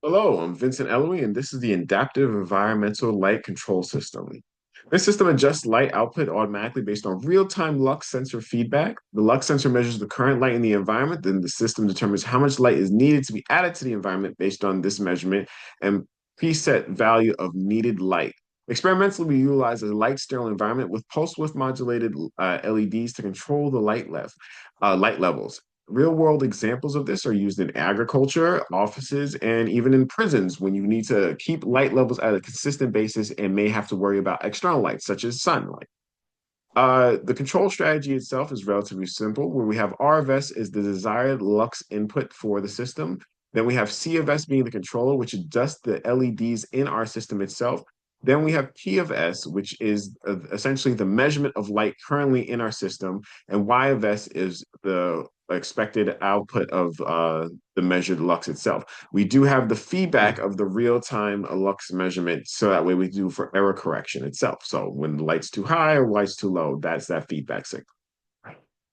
Hello, I'm Vincent Eloy, and this is the Adaptive Environmental Light Control System. This system adjusts light output automatically based on real-time lux sensor feedback. The lux sensor measures the current light in the environment, then the system determines how much light is needed to be added to the environment based on this measurement and preset value of needed light. Experimentally, we utilize a light sterile environment with pulse width modulated LEDs to control the light levels. Real world examples of this are used in agriculture, offices, and even in prisons when you need to keep light levels at a consistent basis and may have to worry about external lights, such as sunlight. The control strategy itself is relatively simple, where we have R of S is the desired lux input for the system. Then we have C of S being the controller, which adjusts the LEDs in our system itself. Then we have P of S, which is essentially the measurement of light currently in our system. And Y of S is the expected output of the measured lux itself. We do have the feedback of the real-time lux measurement, so that way we do for error correction itself. So when the light's too high or light's too low, that's that feedback signal.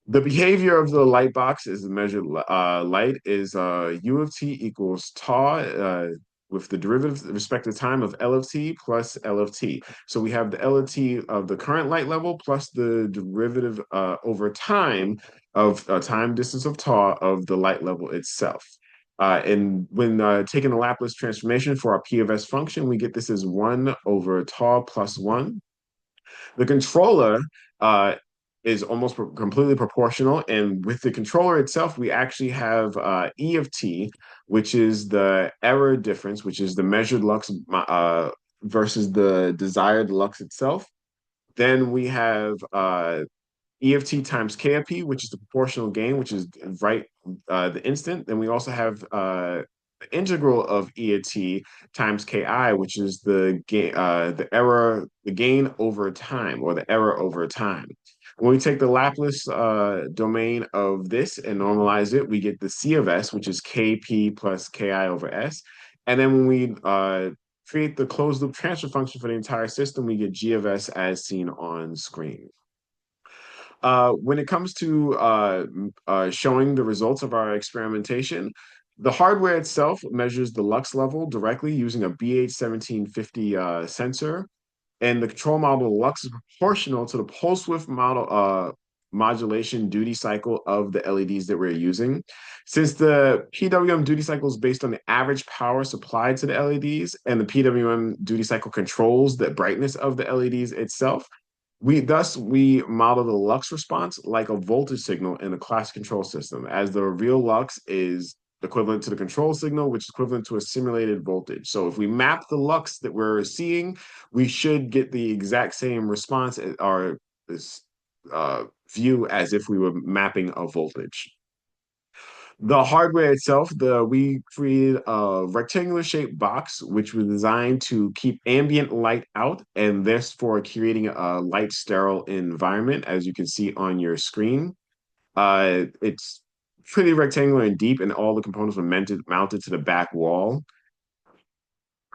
The behavior of the light box is the measured light is U of t equals tau with the derivative respective time of L of t plus L of t. So we have the L of t of the current light level plus the derivative over time of time distance of tau of the light level itself. And when taking the Laplace transformation for our P of S function, we get this as 1 over tau plus 1. The controller uh, is almost completely proportional. And with the controller itself, we actually have E of t, which is the error difference, which is the measured lux versus the desired lux itself. Then we have E of t times K of p, which is the proportional gain, which is right the instant. Then we also have the integral of E of t times Ki, which is the gain over time, or the error over time. When we take the Laplace domain of this and normalize it, we get the C of S, which is Kp plus Ki over S. And then when we create the closed loop transfer function for the entire system, we get G of S as seen on screen. When it comes to showing the results of our experimentation, the hardware itself measures the lux level directly using a BH1750 sensor, and the control model lux is proportional to the pulse width modulation duty cycle of the LEDs that we're using. Since the PWM duty cycle is based on the average power supplied to the LEDs, and the PWM duty cycle controls the brightness of the LEDs itself, we model the lux response like a voltage signal in a class control system, as the real lux is equivalent to the control signal, which is equivalent to a simulated voltage. So if we map the lux that we're seeing, we should get the exact same response or this view as if we were mapping a voltage. The hardware itself, we created a rectangular shaped box which was designed to keep ambient light out and therefore creating a light sterile environment, as you can see on your screen. It's pretty rectangular and deep, and all the components were mounted to the back wall.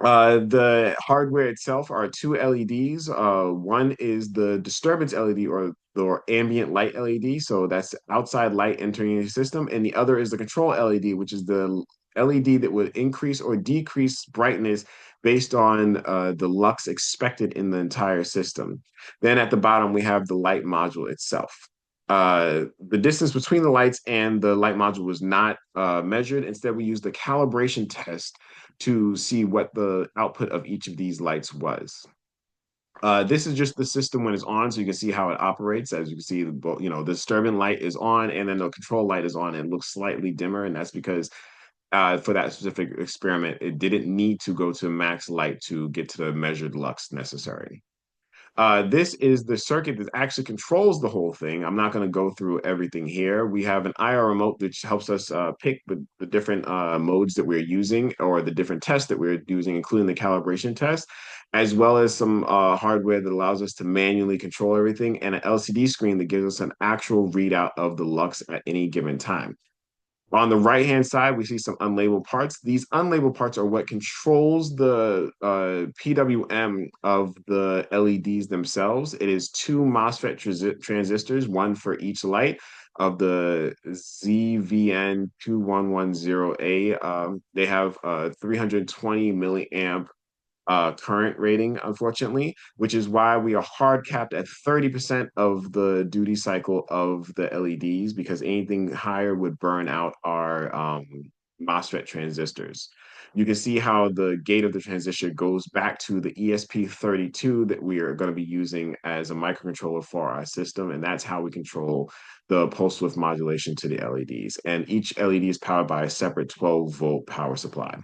The hardware itself are two LEDs. One is the disturbance LED, or ambient light LED. So that's outside light entering your system. And the other is the control LED, which is the LED that would increase or decrease brightness based on the lux expected in the entire system. Then at the bottom, we have the light module itself. The distance between the lights and the light module was not measured. Instead, we used the calibration test to see what the output of each of these lights was. This is just the system when it's on, so you can see how it operates. As you can see, the disturbing light is on, and then the control light is on, and it looks slightly dimmer, and that's because for that specific experiment, it didn't need to go to max light to get to the measured lux necessary. This is the circuit that actually controls the whole thing. I'm not going to go through everything here. We have an IR remote that helps us pick the different modes that we're using, or the different tests that we're using, including the calibration test, as well as some hardware that allows us to manually control everything, and an LCD screen that gives us an actual readout of the lux at any given time. On the right-hand side, we see some unlabeled parts. These unlabeled parts are what controls the PWM of the LEDs themselves. It is two MOSFET transistors, one for each light. of the ZVN2110A. They have a 320 milliamp current rating, unfortunately, which is why we are hard capped at 30% of the duty cycle of the LEDs, because anything higher would burn out our MOSFET transistors. You can see how the gate of the transistor goes back to the ESP32 that we are going to be using as a microcontroller for our system, and that's how we control the pulse width modulation to the LEDs. And each LED is powered by a separate 12-volt power supply.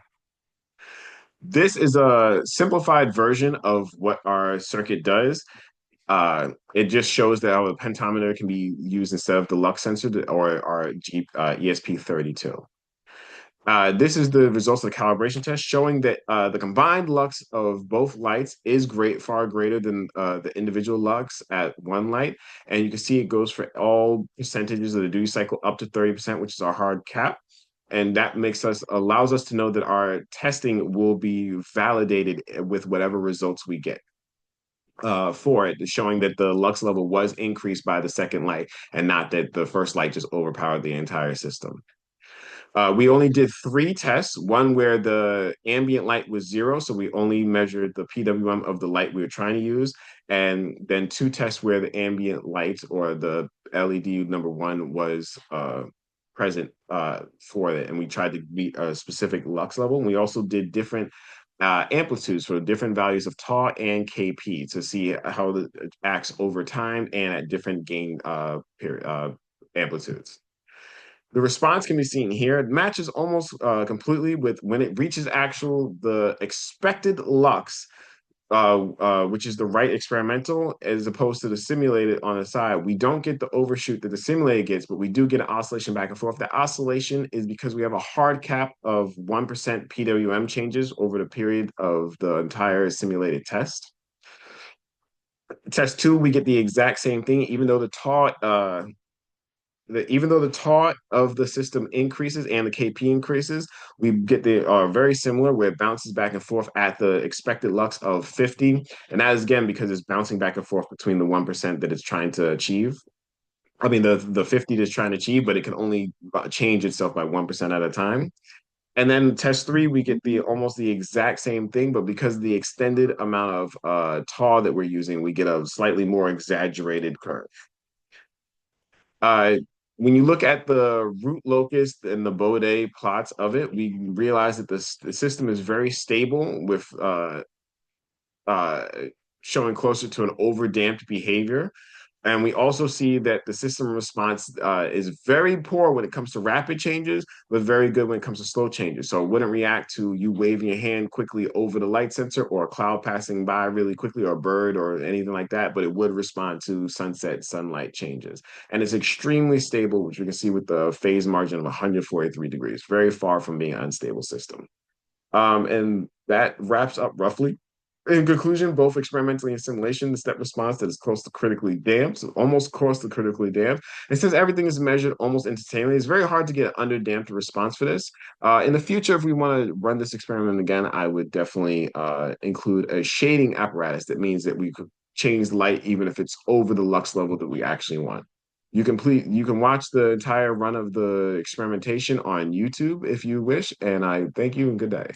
This is a simplified version of what our circuit does. It just shows that our pentometer can be used instead of the lux sensor or our ESP32. This is the results of the calibration test showing that the combined lux of both lights is far greater than the individual lux at one light. And you can see it goes for all percentages of the duty cycle up to 30%, which is our hard cap. And that allows us to know that our testing will be validated with whatever results we get for it, showing that the lux level was increased by the second light and not that the first light just overpowered the entire system. We only did 3 tests, one where the ambient light was 0, so we only measured the PWM of the light we were trying to use, and then 2 tests where the ambient light or the LED number 1 was present for it, and we tried to meet a specific lux level. And we also did different amplitudes for different values of tau and kp to see how it acts over time and at different gain amplitudes. The response can be seen here. It matches almost completely with when it reaches the expected lux, which is the right experimental, as opposed to the simulated on the side. We don't get the overshoot that the simulated gets, but we do get an oscillation back and forth. The oscillation is because we have a hard cap of 1% PWM changes over the period of the entire simulated test. Test 2, we get the exact same thing, even though the tau of the system increases and the KP increases, we get the very similar where it bounces back and forth at the expected lux of 50. And that is again because it's bouncing back and forth between the 1% that it's trying to achieve. I mean, the 50 that it's trying to achieve, but it can only change itself by 1% at a time. And then test 3, we get almost the exact same thing, but because of the extended amount of tau that we're using, we get a slightly more exaggerated curve. Uh, when you look at the root locus and the Bode plots of it, we realize that the system is very stable with uh, showing closer to an overdamped behavior. And we also see that the system response is very poor when it comes to rapid changes, but very good when it comes to slow changes. So it wouldn't react to you waving your hand quickly over the light sensor or a cloud passing by really quickly or a bird or anything like that, but it would respond to sunlight changes. And it's extremely stable, which you can see with the phase margin of 143 degrees, very far from being an unstable system. And that wraps up roughly. In conclusion, both experimentally and simulation, the step response that is close to critically damped, so almost close to critically damped. And since everything is measured almost instantaneously, it's very hard to get an underdamped response for this. In the future, if we want to run this experiment again, I would definitely include a shading apparatus. That means that we could change light even if it's over the lux level that we actually want. You can watch the entire run of the experimentation on YouTube if you wish, and I thank you and good day.